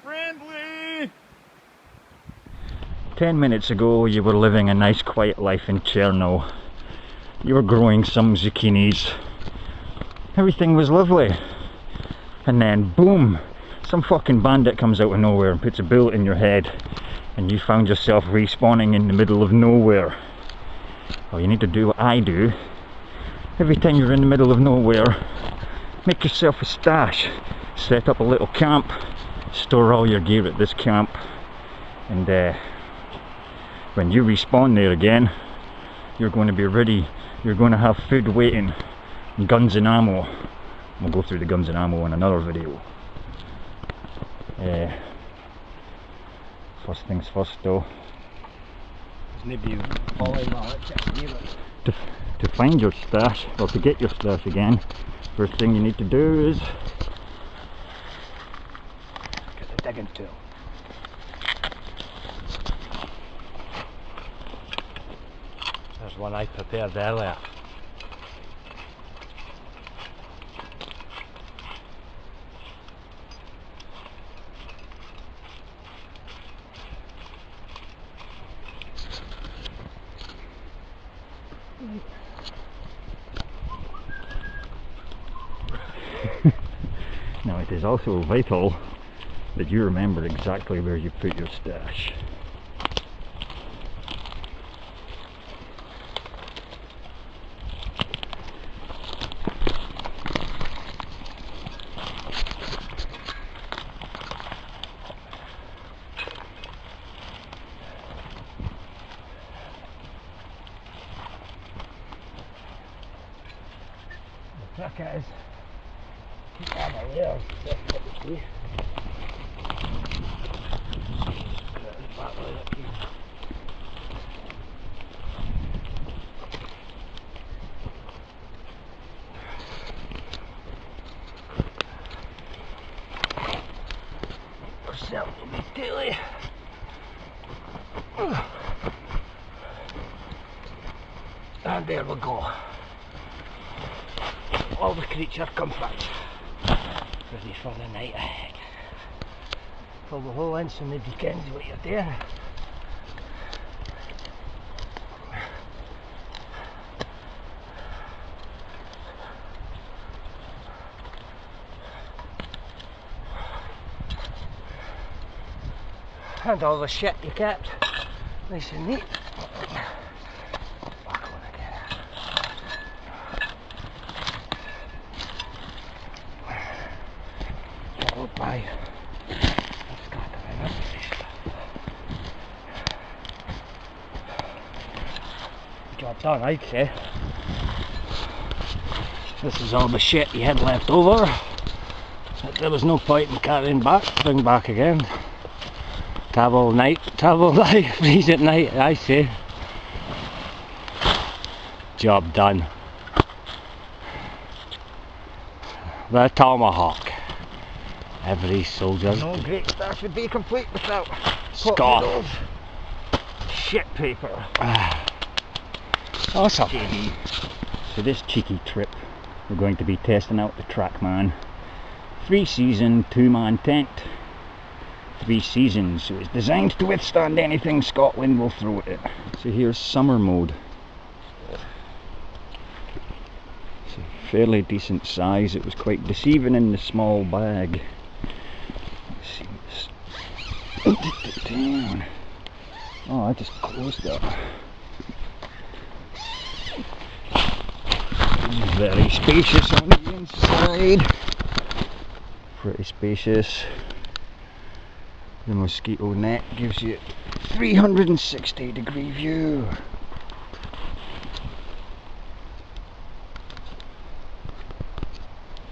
friendly! 10 minutes ago you were living a nice quiet life in Cherno. You were growing some zucchinis. Everything was lovely. And then boom! Some fucking bandit comes out of nowhere and puts a bullet in your head, and you found yourself respawning in the middle of nowhere. Well, you need to do what I do. Every time you're in the middle of nowhere, make yourself a stash. Set up a little camp, store all your gear at this camp, and when you respawn there again, you're going to be ready. You're going to have food waiting, guns and ammo. We'll go through the guns and ammo in another video. First things first though. To find your stash, or to get your stash again, first thing you need to do is get the digging tool. There's one I prepared earlier. Now it is also vital that you remember exactly where you put your stash. The trick is keep all my layers definitely. Yourself will be daily. And there we go. All the creature comforts ready for the night ahead. Pull the hole in so nobody kens what you're doing. And all the shit you kept nice and neat. Back on again. Followed by scattering of stuff. Job done, I'd say. This is all the shit you had left over that there was no point in carrying back. Bring back again. Travel night, travel life, freeze at night, I say. Job done. The tomahawk. Every soldier's no great stash would be complete without scarf. Shit paper. Awesome. So this cheeky trip, we're going to be testing out the Trackman 3-season 2-man tent. 3 seasons, so it's designed to withstand anything Scotland will throw at it. So here's summer mode. It's a fairly decent size. It was quite deceiving in the small bag. Let's see this. Down. Oh, I just closed that. It's very spacious on the inside. Pretty spacious. The mosquito net gives you a 360-degree view.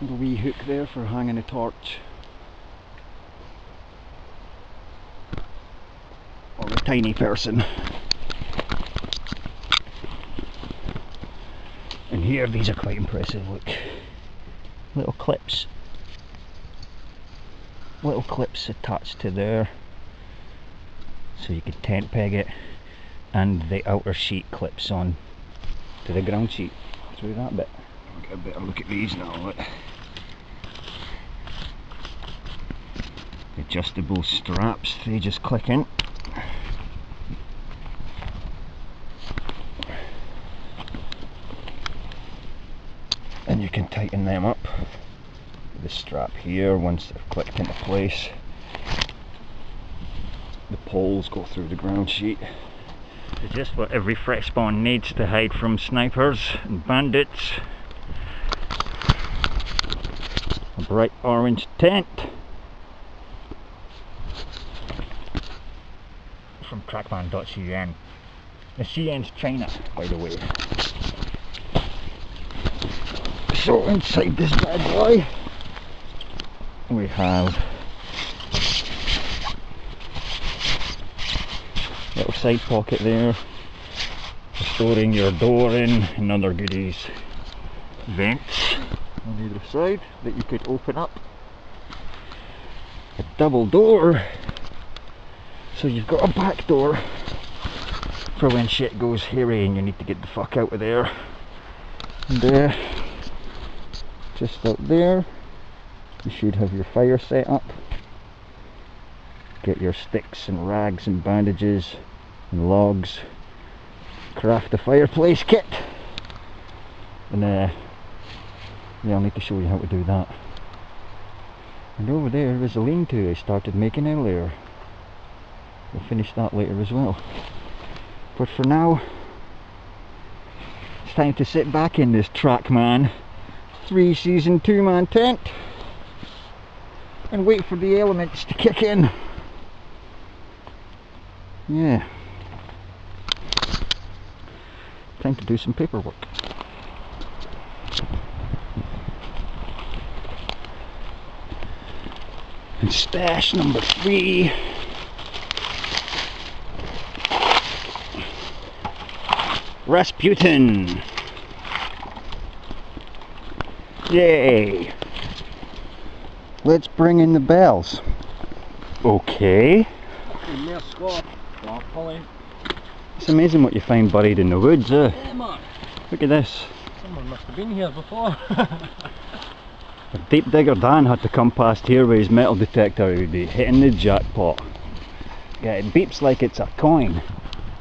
Little wee hook there for hanging a torch. Or a tiny person. And here, these are quite impressive, look. Little clips. Little clips attached to there, so you can tent peg it, and the outer sheet clips on to the ground sheet through that bit. I'll get a better look at these now. Look. The adjustable straps, they just click in. And you can tighten them up with the strap here once they've clicked into place. The poles go through the ground sheet. It's just what every fresh spawn needs to hide from snipers and bandits. A bright orange tent from trackman.cn. The CN's China, by the way. So inside this bad boy we have a little side pocket there for storing your door in and other goodies. Vents on either side that you could open up. A double door, so you've got a back door for when shit goes hairy and you need to get the fuck out of there. And just out there you should have your fire set up. Get your sticks and rags and bandages and logs. Craft a fireplace kit. And yeah, I'll need to show you how to do that. And over there is a lean-to I started making earlier. We'll finish that later as well. But for now, it's time to sit back in this Trackman 3 season 2-man tent and wait for the elements to kick in. Yeah. Time to do some paperwork. And stash number 3. Rasputin. Yay. Let's bring in the bells. Okay. It's amazing what you find buried in the woods, eh? Yeah, man. Look at this. Someone must have been here before. If Deep Digger Dan had to come past here with his metal detector, he would be hitting the jackpot. Yeah, it beeps like it's a coin.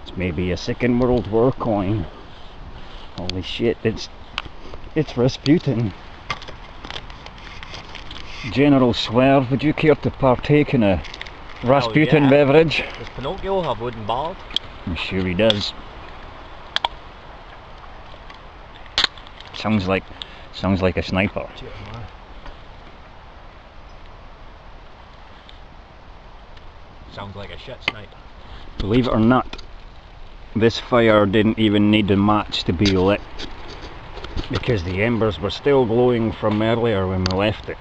It's maybe a Second World War coin. Holy shit, it's Rasputin. General Swerve, would you care to partake in a Rasputin beverage? Does Pinocchio have wooden balls? I'm sure he does. Sounds like a sniper. Cheers, man. Sounds like a shit sniper. Believe it or not, this fire didn't even need a match to be lit, because the embers were still glowing from earlier when we left it.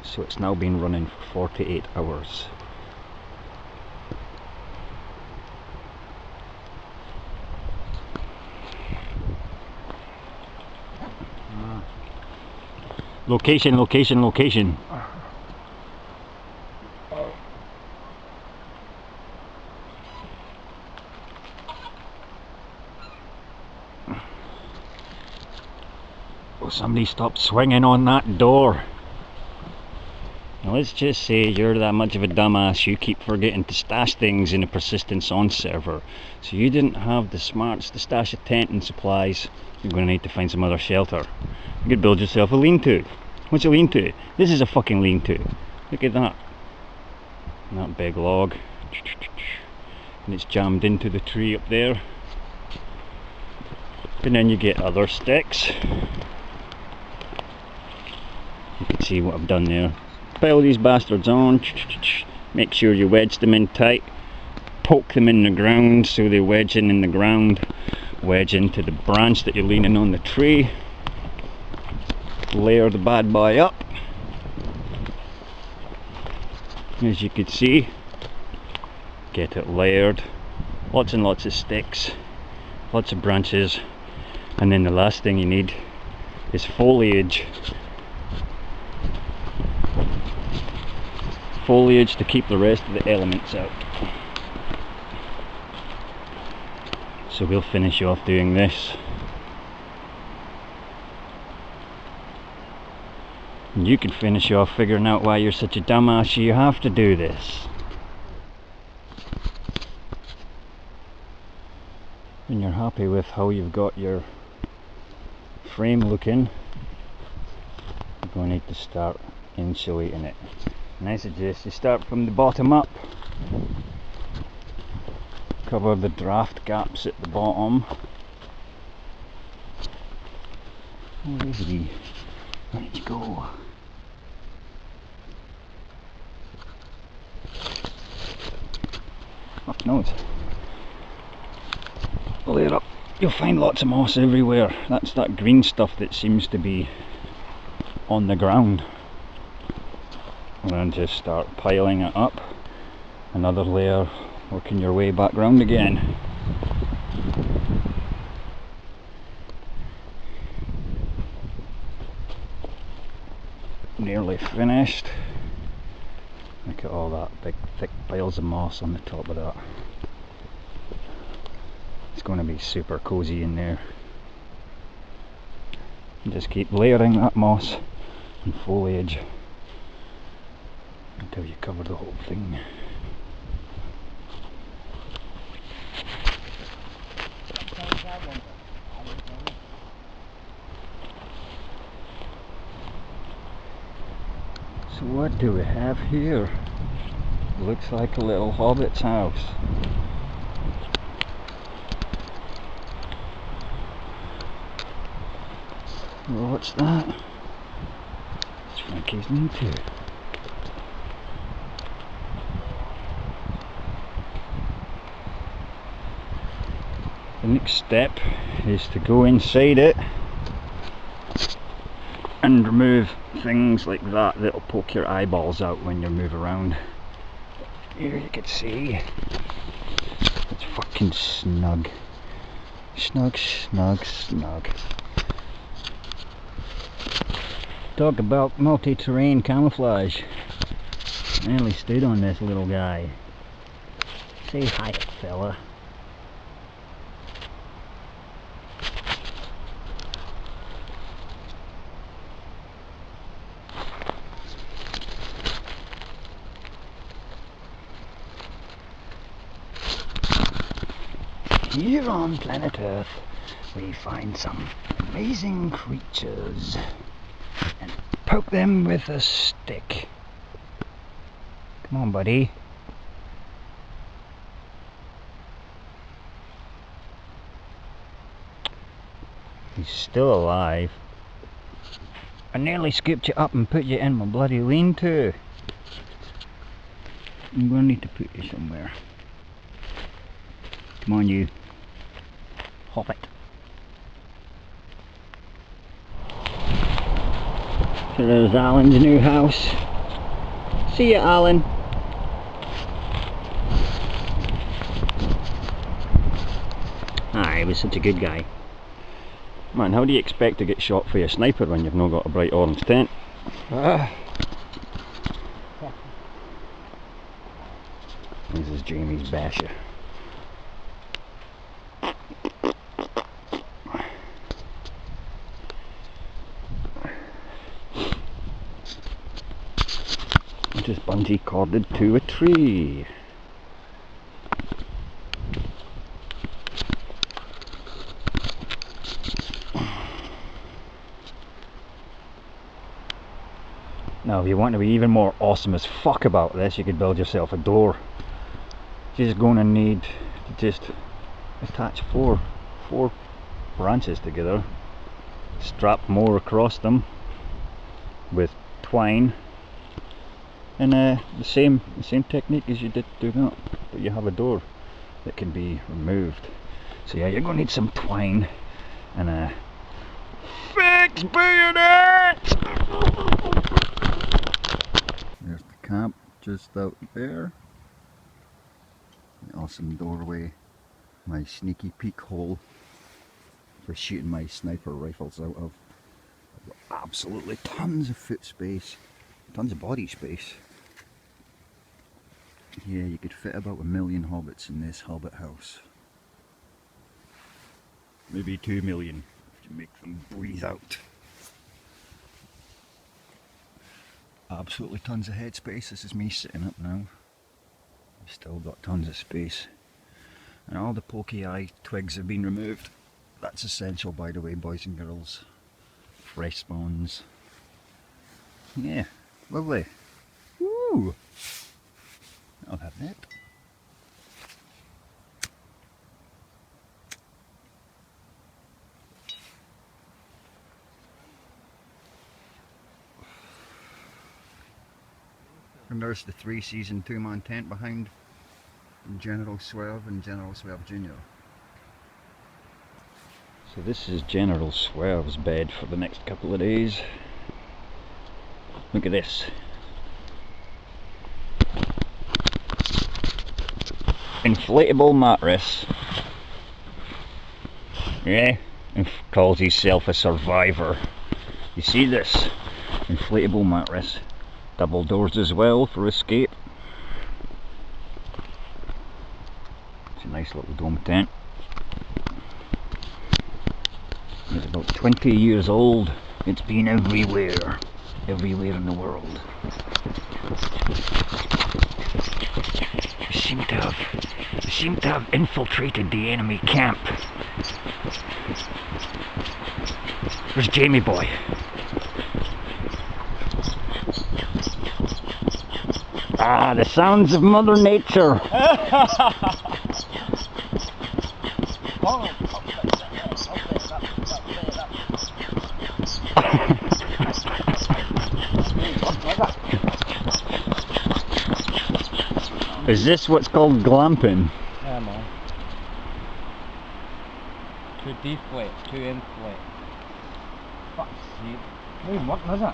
So it's now been running for 48 hours. Location, location, location. Will somebody stop swinging on that door? Now let's just say you're that much of a dumbass you keep forgetting to stash things in a persistence on server. So you didn't have the smarts to stash a tent and supplies. You're going to need to find some other shelter. You could build yourself a lean-to. What's a lean-to? This is a fucking lean-to. Look at that. And that big log. And it's jammed into the tree up there. And then you get other sticks. You can see what I've done there. Pile these bastards on. Make sure you wedge them in tight. Poke them in the ground so they wedge in the ground. Wedge into the branch that you're leaning on the tree. Layer the bad boy up. As you can see, get it layered. Lots and lots of sticks, lots of branches, and then the last thing you need is foliage. Foliage to keep the rest of the elements out. So we'll finish off doing this. And you could finish off figuring out why you're such a dumbass you have to do this. When you're happy with how you've got your frame looking, you're going to need to start insulating it. And I suggest you start from the bottom up. Cover the draft gaps at the bottom. Oh, easy. Where did you go? Up nose. Layer up. You'll find lots of moss everywhere. That's that green stuff that seems to be on the ground. And then just start piling it up. Another layer, working your way back round again. Nearly finished. Look at all that big thick piles of moss on the top of that. It's going to be super cozy in there. And just keep layering that moss and foliage until you cover the whole thing. So what do we have here? Looks like a little hobbit's house. Well, what's that? It's Frankie's knee too. The next step is to go inside it and remove things like that that'll poke your eyeballs out when you move around. Here you can see it's fucking snug. Snug, snug, snug. Talk about multi-terrain camouflage. I nearly stood on this little guy. Say hi, fella. Here on planet Earth, we find some amazing creatures and poke them with a stick. Come on, buddy. He's still alive. I nearly scooped you up and put you in my bloody lean-to. I'm going to need to put you somewhere. Come on, you. Hop it. So there's Alan's new house. See ya, Alan. Ah, he was such a good guy. Man, how do you expect to get shot for your sniper when you've not got a bright orange tent? This is Jamie's basher. Just bungee corded to a tree. Now if you want to be even more awesome as fuck about this, you could build yourself a door. You're just going to need to just attach four branches together, strap more across them with twine, and the same technique as you did do that, but you have a door that can be removed. So yeah, you're going to need some twine and a fixed bayonet. There's the camp just out there. The awesome doorway, my sneaky peek hole for shooting my sniper rifles out of. I've got absolutely tons of foot space, tons of body space. Yeah, you could fit about 1 million hobbits in this hobbit house. Maybe 2 million if you make them breathe out. Absolutely tons of headspace. This is me sitting up now. I've still got tons of space. And all the pokey eye twigs have been removed. That's essential, by the way, boys and girls. Fresh spawns. Yeah, lovely. Woo! I'll have that. And there's the 3-season 2-man tent behind General Swerve and General Swerve Jr. So this is General Swerve's bed for the next couple of days. Look at this. Inflatable mattress. Yeah, and calls himself a survivor. You see this? Inflatable mattress. Double doors as well for escape. It's a nice little dome tent. It's about 20 years old. It's been everywhere. Everywhere in the world. We seem to have infiltrated the enemy camp. Where's Jamie boy? Ah, the sounds of Mother Nature. Is this what's called glamping? Yeah, man. 2 deflate, 2 inflate. Fuck's sake. It ain't working, is it?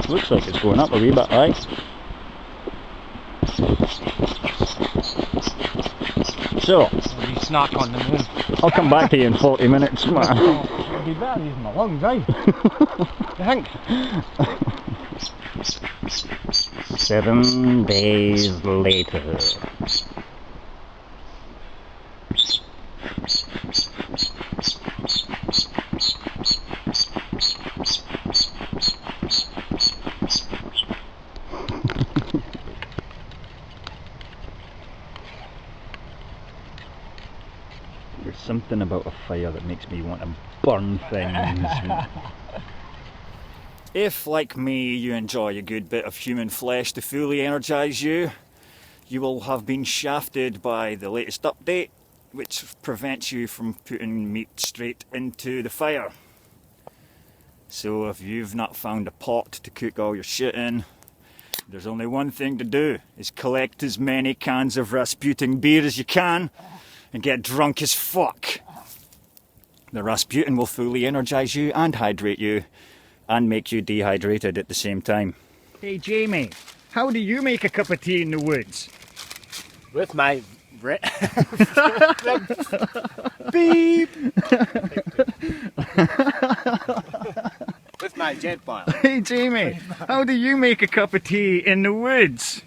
Looks like it's going up a wee bit, aye. So, A wee snack on the moon. I'll come back to you in 40 minutes, man. It'd be better using my lungs, eh? You think? 7 days later. There's something about a fire that makes me want to burn things. If, like me, you enjoy a good bit of human flesh to fully energise you, you will have been shafted by the latest update, which prevents you from putting meat straight into the fire. So if you've not found a pot to cook all your shit in, there's only one thing to do, is collect as many cans of Rasputin beer as you can and get drunk as fuck. The Rasputin will fully energise you and hydrate you and make you dehydrated at the same time. Hey Jamie, how do you make a cup of tea in the woods? With my beep. With my jet boil. Hey Jamie, how do you make a cup of tea in the woods?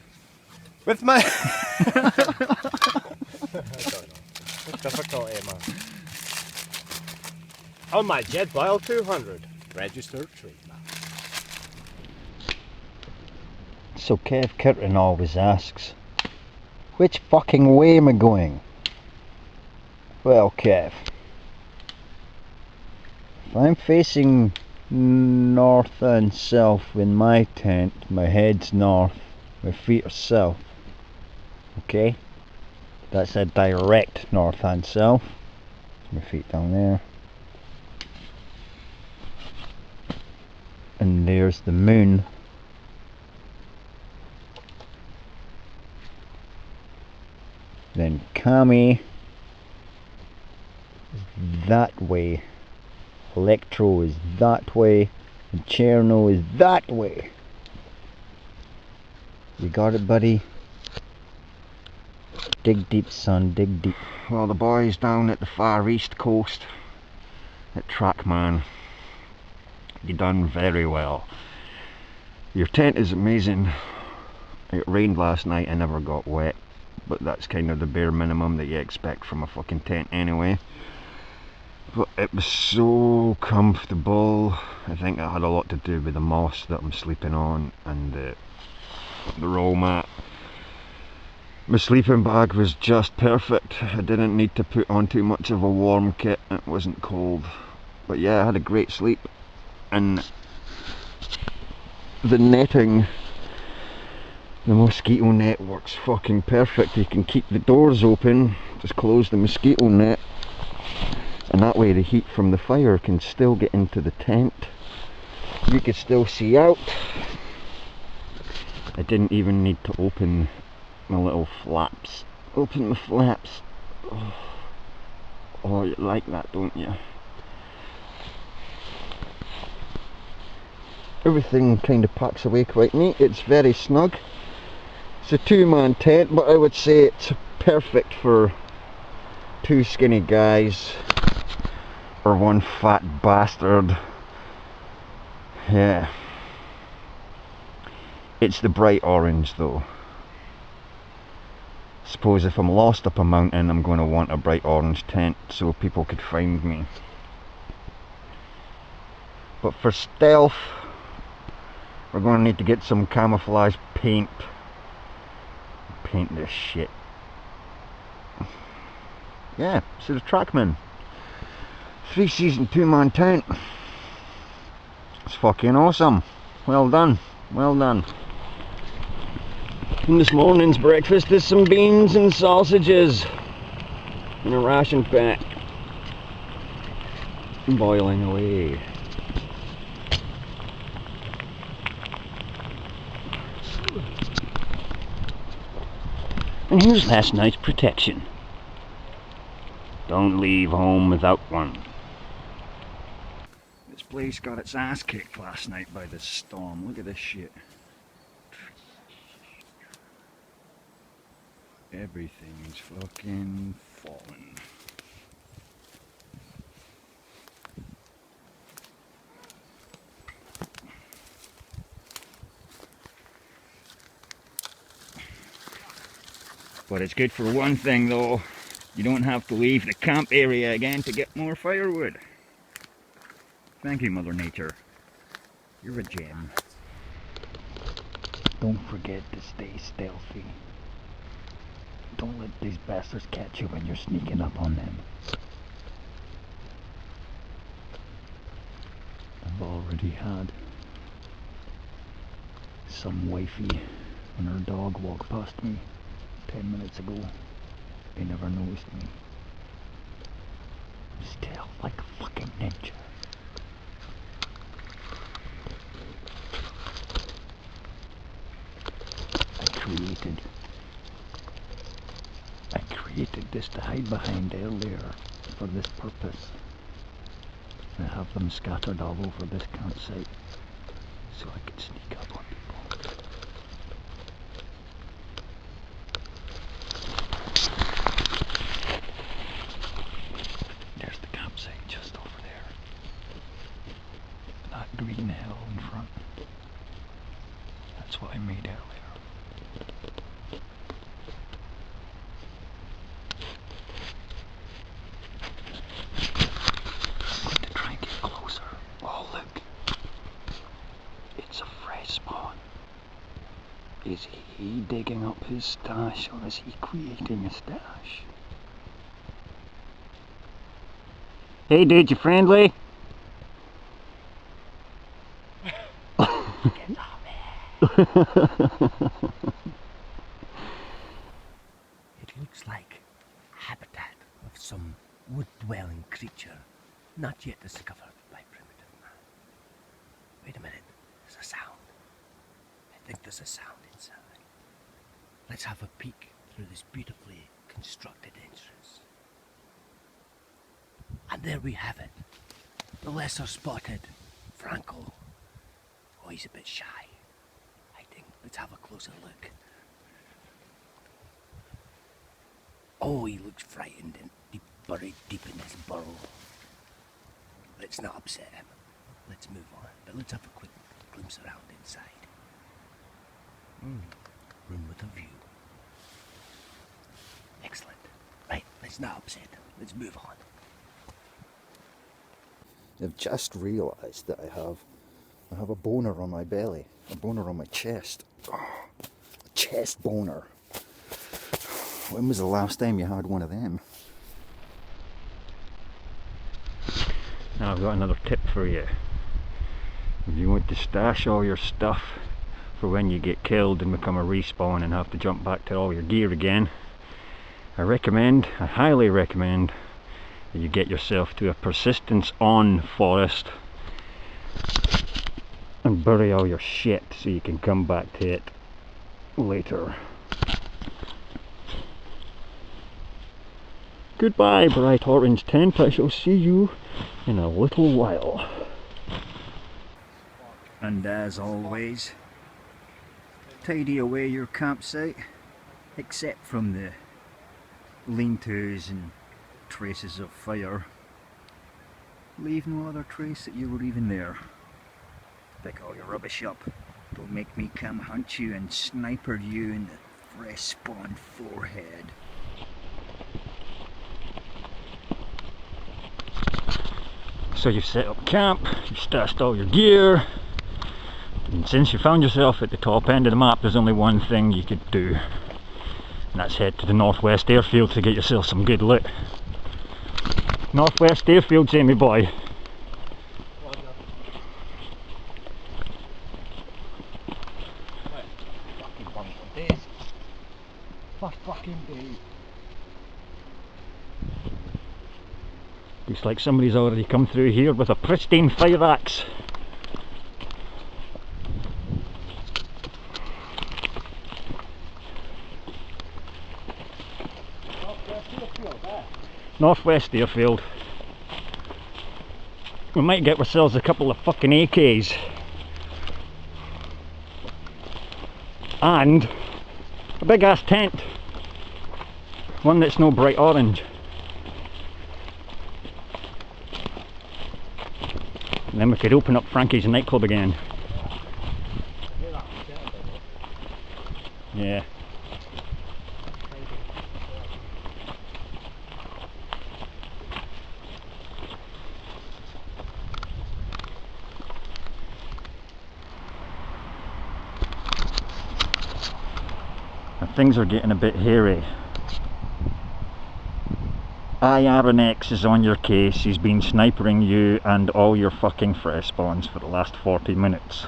With my I don't know. It's difficult, man. On my jet boil 200. Registered trademark. So Kev Curtin always asks, which fucking way am I going? Well Kev, if I'm facing north and south in my tent, my head's north, my feet are south. Okay? That's a direct north and south. My feet down there. And there's the moon. Then Kami is that way. Electro is that way. And Cherno is that way. You got it, buddy? Dig deep, son, dig deep. Well, the boys down at the far east coast at Trackman, you done very well. Your tent is amazing. It rained last night, I never got wet, but that's kind of the bare minimum that you expect from a fucking tent anyway. But it was so comfortable. I think it had a lot to do with the moss that I'm sleeping on and the roll mat. My sleeping bag was just perfect. I didn't need to put on too much of a warm kit. It wasn't cold. But yeah, I had a great sleep. And the netting, the mosquito net works fucking perfect. You can keep the doors open, just close the mosquito net, and that way the heat from the fire can still get into the tent. You can still see out. I didn't even need to open my little flaps. Open my flaps. Oh, you like that, don't you? Everything kind of packs away quite neat. It's very snug. It's a two-man tent, but I would say it's perfect for two skinny guys or one fat bastard. Yeah. It's the bright orange though. Suppose if I'm lost up a mountain, I'm going to want a bright orange tent so people could find me. But for stealth, we're going to need to get some camouflage paint. Paint this shit. Yeah, so the Trackman. 3-season 2-man tent. It's fucking awesome. Well done. Well done. And this morning's breakfast is some beans and sausages in a ration pack. Boiling away. And here's last night's protection. Don't leave home without one. This place got its ass kicked last night by this storm. Look at this shit. Everything's fucking falling. But it's good for one thing though. You don't have to leave the camp area again to get more firewood. Thank you, Mother Nature. You're a gem. Don't forget to stay stealthy. Don't let these bastards catch you when you're sneaking up on them. I've already had some wifey and her dog walk past me 10 minutes ago. They never noticed me. Stealth like a fucking ninja. I created this to hide behind earlier for this purpose. I have them scattered all over this campsite so I could sneak up on people. There's the campsite just over there. That green hill in front. That's what I made earlier. Is he digging up his stash or is he creating a stash? Hey dude, you friendly? It looks like habitat of some wood-dwelling creature not yet discovered by primitive man. Wait a minute, there's a sound. I think there's a sound inside. Let's have a peek through this beautifully constructed entrance. And there we have it. The lesser spotted Franco. Oh, he's a bit shy. Hiding. Let's have a closer look. Oh, he looks frightened and buried deep in his burrow. Let's not upset him. Let's move on. But let's have a quick glimpse around inside. Room with a view. Excellent. Right, let's not upset him. Let's move on. I've just realised that I have a boner on my belly, a boner on my chest. Oh, a chest boner. When was the last time you had one of them? Now I've got another tip for you. If you want to stash all your stuff for when you get killed and become a respawn and have to jump back to all your gear again, I highly recommend that you get yourself to a persistence on forest and bury all your shit so you can come back to it later. Goodbye, bright orange tent. I shall see you in a little while. And as always, tidy away your campsite, except from the lean-tos and traces of fire. Leave no other trace that you were even there. Pick all your rubbish up. Don't make me come hunt you and sniper you in the fresh spawned forehead. So you've set up camp, you've stashed all your gear, and since you found yourself at the top end of the map, there's only one thing you could do, and that's head to the northwest airfield to get yourself some good loot. Northwest airfield, Jamie boy. For fucking days. Looks like somebody's already come through here with a pristine fire axe. Northwest airfield. We might get ourselves a couple of fucking AKs. And a big ass tent. One that's no bright orange. And then we could open up Frankie's nightclub again. Yeah. And things are getting a bit hairy. IRNX is on your case. He's been snipering you and all your fucking fresh spawns for the last 40 minutes.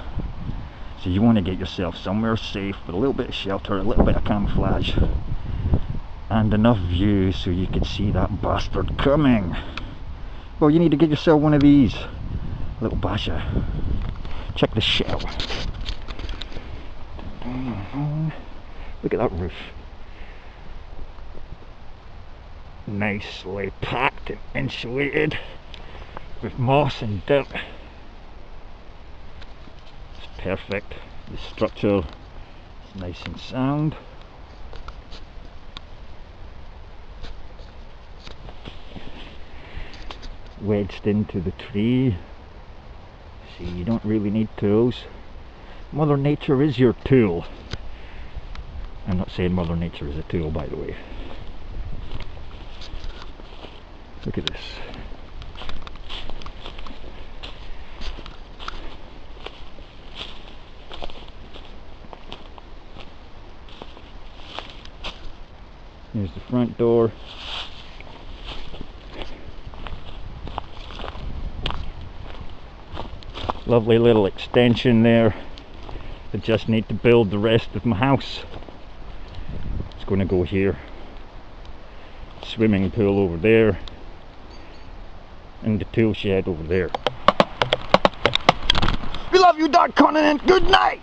So you want to get yourself somewhere safe with a little bit of shelter, a little bit of camouflage, and enough view so you can see that bastard coming. Well, you need to get yourself one of these. Little basher. Check the shell. Look at that roof. Nicely packed and insulated with moss and dirt. It's perfect. The structure is nice and sound. Wedged into the tree. See, you don't really need tools. Mother Nature is your tool. I'm not saying Mother Nature is a tool, by the way. Look at this. Here's the front door. Lovely little extension there. I just need to build the rest of my house. It's going to go here. Swimming pool over there. And the tool shed over there. We love you, Dark Continent. Good night!